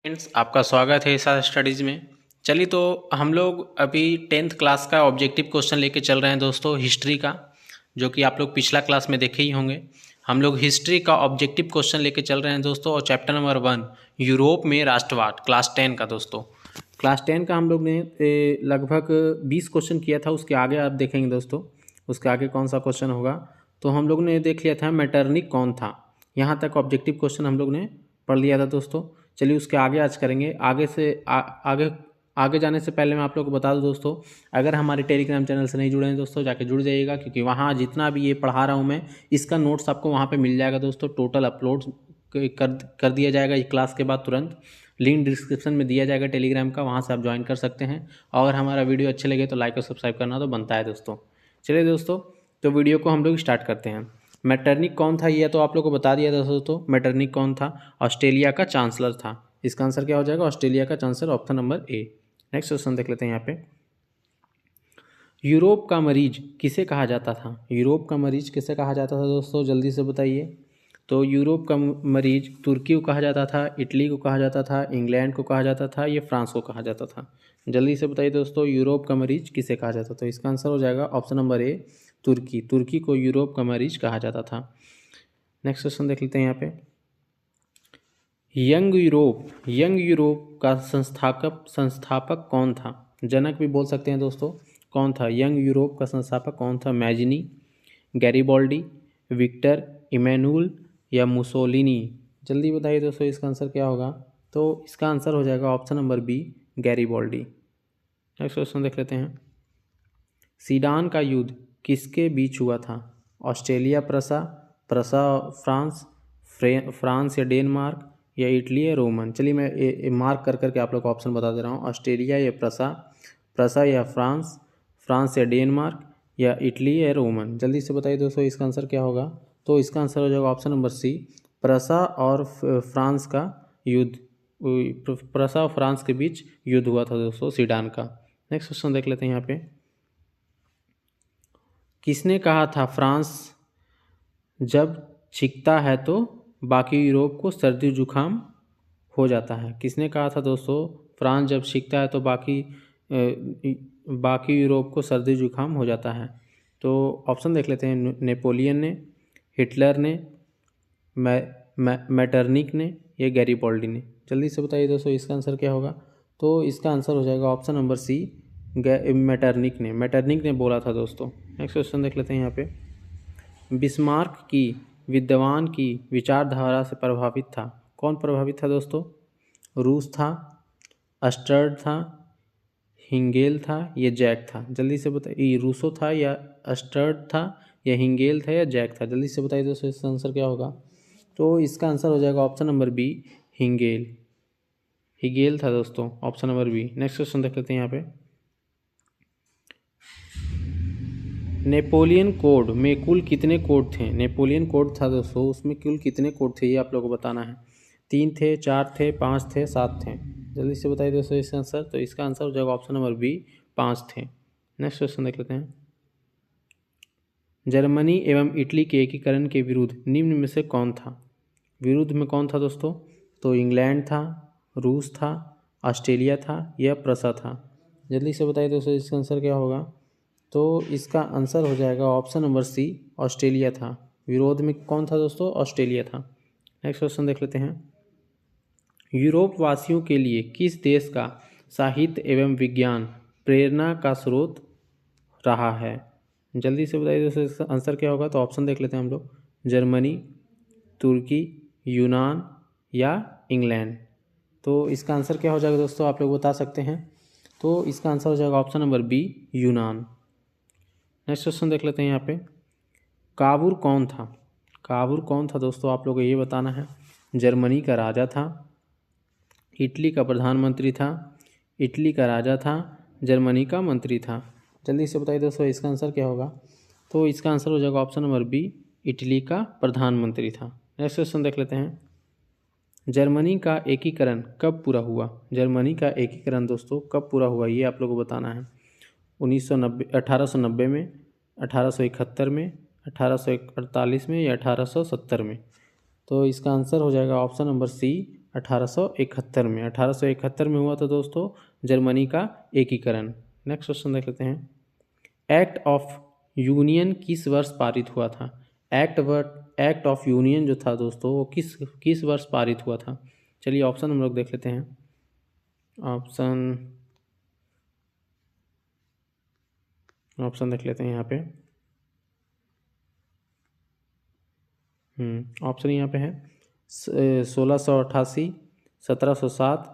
Friends, आपका स्वागत है ईसा स्टडीज़ में। चलिए, तो हम लोग अभी 10th क्लास का ऑब्जेक्टिव क्वेश्चन लेके चल रहे हैं दोस्तों, हिस्ट्री का, जो कि आप लोग पिछला क्लास में देखे ही होंगे। हम लोग हिस्ट्री का ऑब्जेक्टिव क्वेश्चन लेके चल रहे हैं दोस्तों, और चैप्टर नंबर 1 यूरोप में राष्ट्रवाद, क्लास 10 का दोस्तों। क्लास 10 का हम लोग ने लगभग 20 क्वेश्चन किया था। उसके आगे आप देखेंगे दोस्तों, उसके आगे कौन सा क्वेश्चन होगा। तो हम लोग ने देख लिया था मेटरनिक कौन था। यहाँ तक ऑब्जेक्टिव क्वेश्चन हम लोग ने पढ़ लिया था दोस्तों। चलिए, उसके आगे आज करेंगे। आगे जाने से पहले मैं आप लोग को बता दूं दोस्तों, अगर हमारे टेलीग्राम चैनल से नहीं जुड़े हैं दोस्तों, जाके जुड़ जाइएगा, क्योंकि वहाँ जितना भी ये पढ़ा रहा हूँ मैं, इसका नोट्स आपको वहाँ पे मिल जाएगा दोस्तों। टोटल अपलोड कर दिया जाएगा ये क्लास के बाद तुरंत। लिंक डिस्क्रिप्शन में दिया जाएगा टेलीग्राम का, वहाँ से आप ज्वाइन कर सकते हैं। और अगर हमारा वीडियो अच्छे लगे तो लाइक और सब्सक्राइब करना तो बनता है दोस्तों। चलिए दोस्तों, तो वीडियो को हम लोग स्टार्ट करते हैं। मेटरनिक कौन था, ये तो आप लोग को बता दिया था दोस्तों। मेटरनिक कौन था? ऑस्ट्रेलिया का चांसलर था। इसका आंसर क्या हो जाएगा? ऑस्ट्रेलिया का चांसलर, ऑप्शन नंबर ए। नेक्स्ट क्वेश्चन देख लेते हैं यहाँ पे। यूरोप का मरीज किसे कहा जाता था? यूरोप का मरीज किसे कहा जाता था दोस्तों, जल्दी से बताइए। तो यूरोप का मरीज तुर्की को कहा जाता था, इटली को कहा जाता था, इंग्लैंड को कहा जाता था, या फ्रांस को कहा जाता था? जल्दी से बताइए दोस्तों, यूरोप का मरीज किसे कहा जाता था? तो इसका आंसर हो जाएगा ऑप्शन नंबर ए, तुर्की। तुर्की को यूरोप का मरीज कहा जाता था। नेक्स्ट क्वेश्चन देख लेते हैं यहाँ पे। यंग यूरोप का संस्थापक कौन था? जनक भी बोल सकते हैं दोस्तों। कौन था यंग यूरोप का संस्थापक? कौन था? मैजनी, गैरिबॉल्डी, विक्टर इमैनुअल, या मुसोलिनी? जल्दी बताइए दोस्तों, इसका आंसर क्या होगा? तो इसका आंसर हो जाएगा option number B, Garibaldi. Next question देख लेते हैं। सीडान का युद्ध किसके बीच हुआ था? ऑस्ट्रेलिया प्रसा, प्रसा फ्रांस, फ्रांस या डेनमार्क, या इटली या रोमन? चलिए, मैं मार्क कर करके आप लोग को ऑप्शन बता दे रहा हूँ। ऑस्ट्रेलिया या प्रसा, प्रसा या फ्रांस, फ्रांस या डेनमार्क, या इटली या रोमन? जल्दी से बताइए दोस्तों, इसका आंसर क्या होगा? तो इसका आंसर हो जाएगा ऑप्शन नंबर सी, प्रसा और फ्रांस का युद्ध। प्रसा और फ्रांस के बीच युद्ध हुआ था दोस्तों, सीडान का। नेक्स्ट क्वेश्चन देख लेते हैं यहाँ पे। किसने कहा था फ्रांस जब छींकता है तो बाकी यूरोप को सर्दी जुकाम हो जाता है? किसने कहा था दोस्तों, फ्रांस जब छींकता है तो बाकी यूरोप को सर्दी जुकाम हो जाता है? तो ऑप्शन देख लेते हैं। नेपोलियन ने, हिटलर ने, मैटरनिक ने, या गैरिबॉल्डी ने? जल्दी से बताइए दोस्तों, इसका आंसर क्या होगा? तो इसका आंसर हो जाएगा ऑप्शन नंबर सी, मैटरनिक ने बोला था दोस्तों। नेक्स्ट क्वेश्चन देख लेते हैं यहाँ पे। बिस्मार्क की विद्वान की विचारधारा से प्रभावित था? कौन प्रभावित था दोस्तों? रूस था, अस्टर्ड था, हिंगेल था, या जैक था? जल्दी से बताइए, रूसो था, या अस्टर्ड था, या हिंगेल था, या जैक था? जल्दी से बताइए दोस्तों, इसका आंसर क्या होगा? तो इसका आंसर हो जाएगा ऑप्शन नंबर बी, हिंगेल। हिगेल था दोस्तों, option number B. Next question देख लेते हैं यहाँ पे। नेपोलियन कोड में कुल कितने कोड थे? नेपोलियन कोड था दोस्तों, उसमें कुल कितने कोड थे, ये आप लोगों को बताना है। 3 थे, 4 थे, 5 थे, 7 थे? जल्दी से बताइए दोस्तों इसका आंसर। तो इसका आंसर हो जाएगा ऑप्शन नंबर बी, 5 थे। नेक्स्ट क्वेश्चन देख लेते हैं। जर्मनी एवं इटली के एकीकरण के विरुद्ध निम्न में से कौन था? विरुद्ध में कौन था दोस्तों? तो इंग्लैंड था, रूस था, ऑस्ट्रेलिया था, या प्रसा था? जल्दी से बताइए दोस्तों, इसका आंसर क्या होगा? तो इसका आंसर हो जाएगा ऑप्शन नंबर सी, ऑस्ट्रेलिया था। विरोध में कौन था दोस्तों? ऑस्ट्रेलिया था। नेक्स्ट क्वेश्चन देख लेते हैं। यूरोप वासियों के लिए किस देश का साहित्य एवं विज्ञान प्रेरणा का स्रोत रहा है? जल्दी से बताइए दोस्तों, इसका आंसर क्या होगा? तो ऑप्शन देख लेते हैं हम लोग। जर्मनी, तुर्की, यूनान, या इंग्लैंड? तो इसका आंसर क्या हो जाएगा दोस्तों, आप लोग बता सकते हैं। तो इसका आंसर हो जाएगा ऑप्शन नंबर बी, यूनान। नेक्स्ट क्वेश्चन देख लेते हैं यहाँ पे। काबूर कौन था? काबूर कौन था दोस्तों, आप लोगों को ये बताना है। जर्मनी का राजा था, इटली का प्रधानमंत्री था, इटली का राजा था, जर्मनी का मंत्री था? जल्दी से बताइए दोस्तों, इसका आंसर क्या होगा? तो इसका आंसर हो जाएगा ऑप्शन नंबर बी, इटली का प्रधानमंत्री था। नेक्स्ट क्वेश्चन देख लेते हैं। जर्मनी का एकीकरण कब पूरा हुआ? जर्मनी का एकीकरण दोस्तों कब पूरा हुआ, ये आप लोगों को बताना है। 1890 में, 1871 में, 1848 में, या 1870 में? तो इसका आंसर हो जाएगा ऑप्शन नंबर सी, 1871 में। 1871 में हुआ था दोस्तों जर्मनी का एकीकरण। नेक्स्ट क्वेश्चन देख लेते हैं। एक्ट ऑफ यूनियन किस वर्ष पारित हुआ था? एक्ट ऑफ यूनियन जो था दोस्तों वो किस वर्ष पारित हुआ था? चलिए ऑप्शन हम लोग देख लेते हैं। ऑप्शन देख लेते हैं यहाँ पे। ऑप्शन यहाँ पे है 1688, 1707,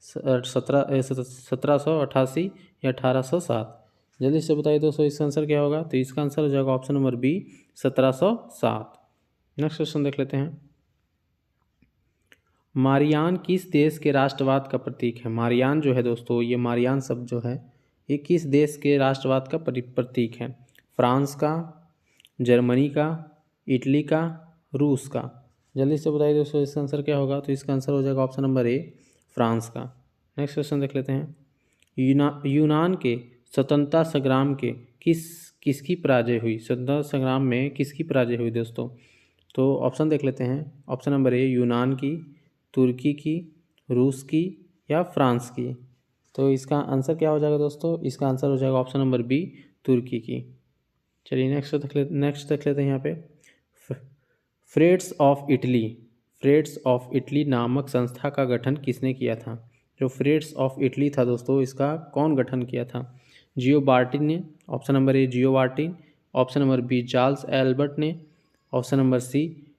1788 या 1807। जल्दी से बताइए दोस्तों इसका आंसर क्या होगा? तो इसका आंसर हो जाएगा option number B 1707। Next question देख लेते हैं। मारियान किस देश के राष्ट्रवाद का प्रतीक है? मारियान जो है दोस्तों, ये मारियान शब्द जो है ये किस देश के राष्ट्रवाद का प्रतीक है? फ्रांस का, जर्मनी का, इटली का, रूस का। जल्दी से बताइए दोस्तों इसका आंसर क्या होगा? तो इसका आंसर हो जाएगा ऑप्शन नंबर ए फ्रांस का। नेक्स्ट क्वेश्चन देख लेते हैं। यूनान के स्वतंत्रता संग्राम के किसकी पराजय हुई? स्वतंत्रता संग्राम में किसकी पराजय हुई दोस्तों? तो ऑप्शन देख लेते हैं। ऑप्शन नंबर ए यूनान की, तुर्की की, रूस की या फ्रांस की। तो इसका आंसर क्या हो जाएगा दोस्तों? इसका आंसर हो जाएगा ऑप्शन नंबर बी तुर्की की। चलिए नेक्स्ट देख लेते हैं यहाँ पे। फ्रेट्स ऑफ इटली नामक संस्था का गठन किसने किया था? जो फ्रेट्स ऑफ इटली था दोस्तों इसका कौन गठन किया था? जियो बार्टिन ने, option number A Gioberti, option number B Charles Albert ने, option number C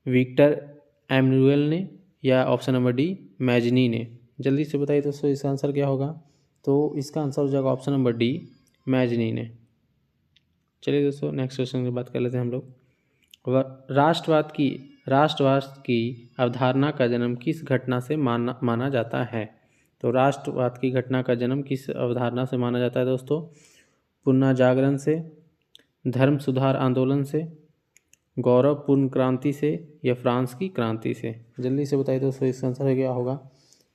Victor Emmanuel ने या ऑप्शन नंबर डी मैजनी ने। जल्दी से बताइए दोस्तों इसका आंसर क्या होगा? तो इसका आंसर हो जाएगा ऑप्शन नंबर डी मैजनी ने। चलिए दोस्तों नेक्स्ट क्वेश्चन की बात कर लेते हैं हम लोग। राष्ट्रवाद की अवधारणा का जन्म किस घटना से माना जाता है? तो राष्ट्रवाद की घटना का जन्म किस अवधारणा से माना जाता है दोस्तों? पुनः जागरण से, धर्म सुधार आंदोलन से, गौरवपूर्ण क्रांति से या फ्रांस की क्रांति से। जल्दी से बताइए दोस्तों इसका आंसर क्या होगा?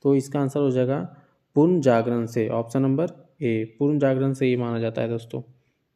तो इसका आंसर हो जाएगा पूर्ण जागरण से, ऑप्शन नंबर ए पूर्ण जागरण से ये माना जाता है दोस्तों।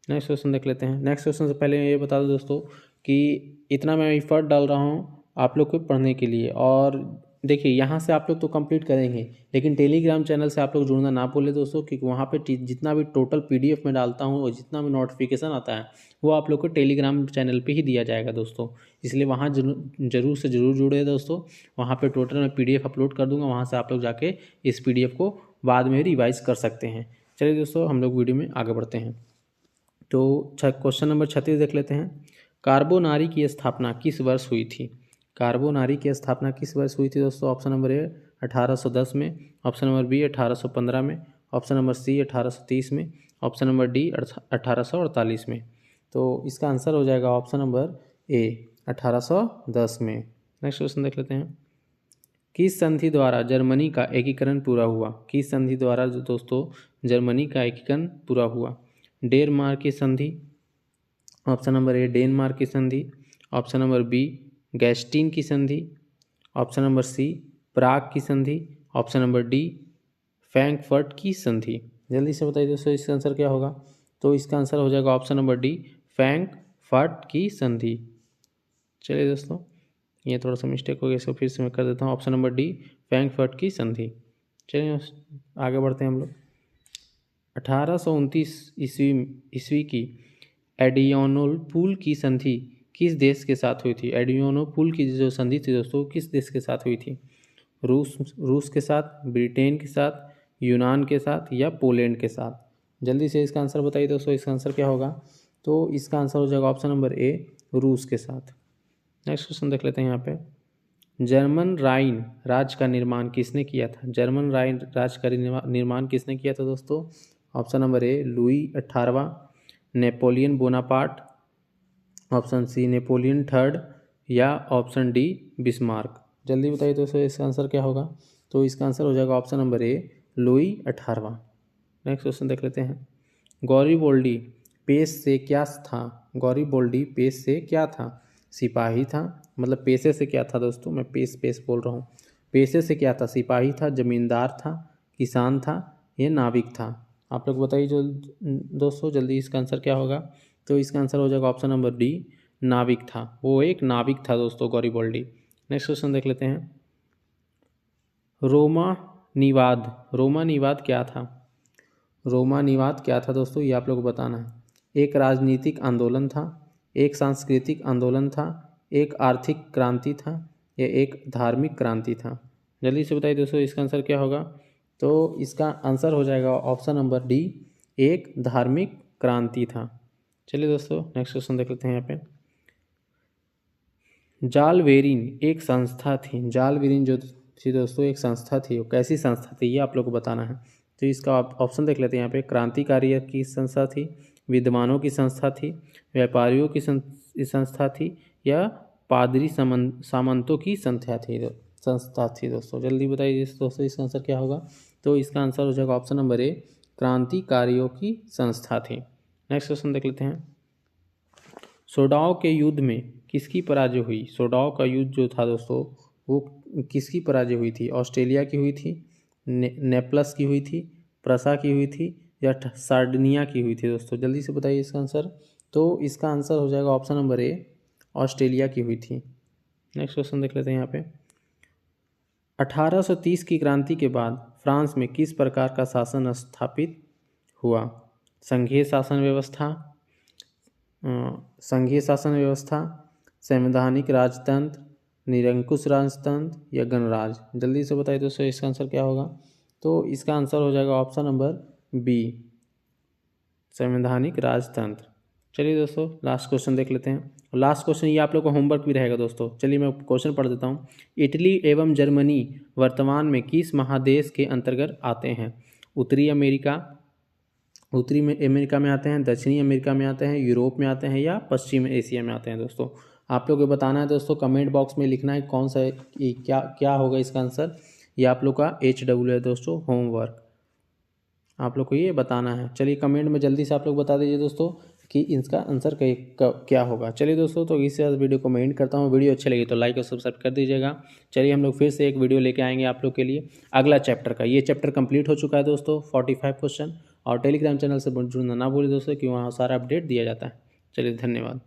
नेक्स्ट क्वेश्चन देख लेते हैं। नेक्स्ट क्वेश्चन से पहले ये बता दो दोस्तों कि इतना मैं एफर्ट डाल रहा हूँ आप लोग को पढ़ने के लिए, और देखिए यहाँ से आप लोग तो कंप्लीट करेंगे लेकिन टेलीग्राम चैनल से आप लोग जुड़ना ना भूलें दोस्तों, क्योंकि वहाँ पे जितना भी टोटल PDF में डालता हूँ और जितना भी नोटिफिकेशन आता है वो आप लोग को टेलीग्राम चैनल पे ही दिया जाएगा दोस्तों। इसलिए वहाँ जरूर से ज़रूर जुड़े दोस्तों। वहाँ पे टोटल मैं PDF अपलोड कर दूँगा, वहाँ से आप लोग जाके इस PDF को बाद में रिवाइज कर सकते हैं। चलिए दोस्तों हम लोग वीडियो में आगे बढ़ते हैं। तो क्वेश्चन नंबर 36 देख लेते हैं। कार्बोनारी की स्थापना किस वर्ष हुई थी? कार्बोनारी की स्थापना किस वर्ष हुई थी दोस्तों? ऑप्शन नंबर ए 1810 में, ऑप्शन नंबर बी 1815 में, ऑप्शन नंबर सी 1830 में, ऑप्शन नंबर डी 1848 में। तो इसका आंसर हो जाएगा ऑप्शन नंबर ए 1810 में। नेक्स्ट क्वेश्चन देख लेते हैं। किस संधि द्वारा जर्मनी का एकीकरण पूरा हुआ? किस संधि द्वारा दोस्तों जर्मनी का एकीकरण पूरा हुआ? डेनमार्क की संधि, ऑप्शन नंबर ए डेनमार्क की संधि, ऑप्शन नंबर बी गैस्टीन की संधि, ऑप्शन नंबर सी प्राग की संधि, ऑप्शन नंबर डी फ्रैंकफर्ट की संधि। जल्दी से बताइए दोस्तों इसका आंसर क्या होगा? तो इसका आंसर हो जाएगा ऑप्शन नंबर डी फ्रैंकफर्ट की संधि। चलिए दोस्तों ये थोड़ा सा मिस्टेक हो गया, इसको फिर से मैं कर देता हूँ। ऑप्शन नंबर डी फ्रैंकफर्ट की संधि। चलिए आगे बढ़ते हैं हम लोग। 1829 ईस्वी की एडियानोपुल की संधि किस देश के साथ हुई थी? एडियानोपुल की जो संधि थी दोस्तों किस देश के साथ हुई थी? रूस के साथ, ब्रिटेन के साथ, यूनान के साथ या पोलैंड के साथ? जल्दी से इसका आंसर बताइए दोस्तों इसका आंसर क्या होगा? तो इसका आंसर हो जाएगा ऑप्शन नंबर ए रूस के साथ। नेक्स्ट क्वेश्चन देख लेते हैं यहाँ पे। जर्मन राइन राज्य का निर्माण किसने किया था? जर्मन राइन राज्य का निर्माण किसने किया था दोस्तों? ऑप्शन नंबर ए लुई 18वां, Napoleon Bonaparte, option C Napoleon third या ऑप्शन डी बिस्मार्क। जल्दी बताइए दोस्तों इसका आंसर क्या होगा? तो इसका आंसर हो जाएगा ऑप्शन नंबर ए लुई 18वां। नेक्स्ट क्वेश्चन देख लेते हैं। गॉरिबोल्डी पेश से क्या था? गॉरिबोल्डी पेश से क्या था? सिपाही था, मतलब पेशे से क्या था दोस्तों, मैं पेश बोल रहा हूँ। पेशे से क्या था? सिपाही था, जमींदार था, किसान था, ये नाविक था? आप लोग बताइए जो दोस्तों जल्दी इसका आंसर क्या होगा? तो इसका आंसर हो जाएगा ऑप्शन नंबर डी नाविक था। वो एक नाविक था दोस्तों गॉरिबोल्डी। नेक्स्ट क्वेश्चन देख लेते हैं। रोमानिवाद क्या था? रोमानिवाद क्या था दोस्तों, ये आप लोग को बताना है। एक राजनीतिक आंदोलन था, एक सांस्कृतिक आंदोलन था, एक आर्थिक क्रांति था, या एक धार्मिक क्रांति था? जल्दी से बताइए दोस्तों, इसका आंसर क्या होगा? तो इसका आंसर हो जाएगा ऑप्शन नंबर डी, एक धार्मिक क्रांति था। चलिए दोस्तों नेक्स्ट क्वेश्चन देख लेते हैं यहाँ पे। जालवेरिन एक संस्था थी, जालवेरिन जो थी दोस्तों एक संस्था थी, वो कैसी संस्था थी ये आप लोग को बताना है। तो इसका आप ऑप्शन देख लेते हैं यहाँ पे। क्रांतिकारियों की संस्था थी, विद्वानों की संस्था थी, व्यापारियों की संस्था थी, या पादरी सामंतों की संस्था थी दोस्तों। जल्दी बताइए दोस्तों इसका आंसर क्या होगा? तो इसका आंसर हो जाएगा ऑप्शन नंबर ए, क्रांतिकारियों की संस्था थी। नेक्स्ट क्वेश्चन देख लेते हैं। सोडाओ के युद्ध में किसकी पराजय हुई? सोडाओ का युद्ध जो था दोस्तों वो किसकी पराजय हुई थी? ऑस्ट्रेलिया की हुई थी, नेपलस की हुई थी, प्रसा की हुई थी, या सार्डिनिया की हुई थी दोस्तों? जल्दी से बताइए इसका आंसर। तो इसका आंसर हो जाएगा ऑप्शन नंबर ए, ऑस्ट्रेलिया की हुई थी। नेक्स्ट क्वेश्चन देख लेते हैं यहाँ पे। 1830 की क्रांति के बाद फ्रांस में किस प्रकार का शासन स्थापित हुआ? संघीय शासन व्यवस्था, संवैधानिक राजतंत्र, निरंकुश राजतंत्र, या गणराज? जल्दी से बताइए दोस्तों इसका आंसर क्या होगा? तो इसका आंसर हो जाएगा ऑप्शन नंबर बी, संवैधानिक राजतंत्र। चलिए दोस्तों लास्ट क्वेश्चन देख लेते हैं। लास्ट क्वेश्चन ये आप लोग को होमवर्क भी रहेगा दोस्तों। चलिए मैं क्वेश्चन पढ़ देता हूँ। इटली एवं जर्मनी वर्तमान में किस महादेश के अंतर्गत आते हैं? उत्तरी अमेरिका में आते हैं, दक्षिणी अमेरिका में आते हैं, यूरोप में आते हैं, या पश्चिम एशिया में आते हैं दोस्तों? आप लोग को बताना है दोस्तों, कमेंट बॉक्स में लिखना है कौन सा क्या होगा इसका आंसर। ये आप लोग का HW है दोस्तों, होमवर्क आप लोग को ये बताना है। चलिए कमेंट में जल्दी से आप लोग बता दीजिए दोस्तों कि इसका आंसर क्या होगा। चलिए दोस्तों तो इसी वीडियो को मैं एंड करता हूँ। वीडियो अच्छी लगी तो लाइक और सब्सक्राइब कर दीजिएगा। चलिए हम लोग फिर से एक वीडियो लेके आएंगे आप लोग के लिए अगला चैप्टर का। ये चैप्टर कंप्लीट हो चुका है दोस्तों, 45 क्वेश्चन। और टेलीग्राम चैनल से जुड़ना ना भूलिए दोस्तों, कि वहाँ सारा अपडेट दिया जाता है। चलिए धन्यवाद।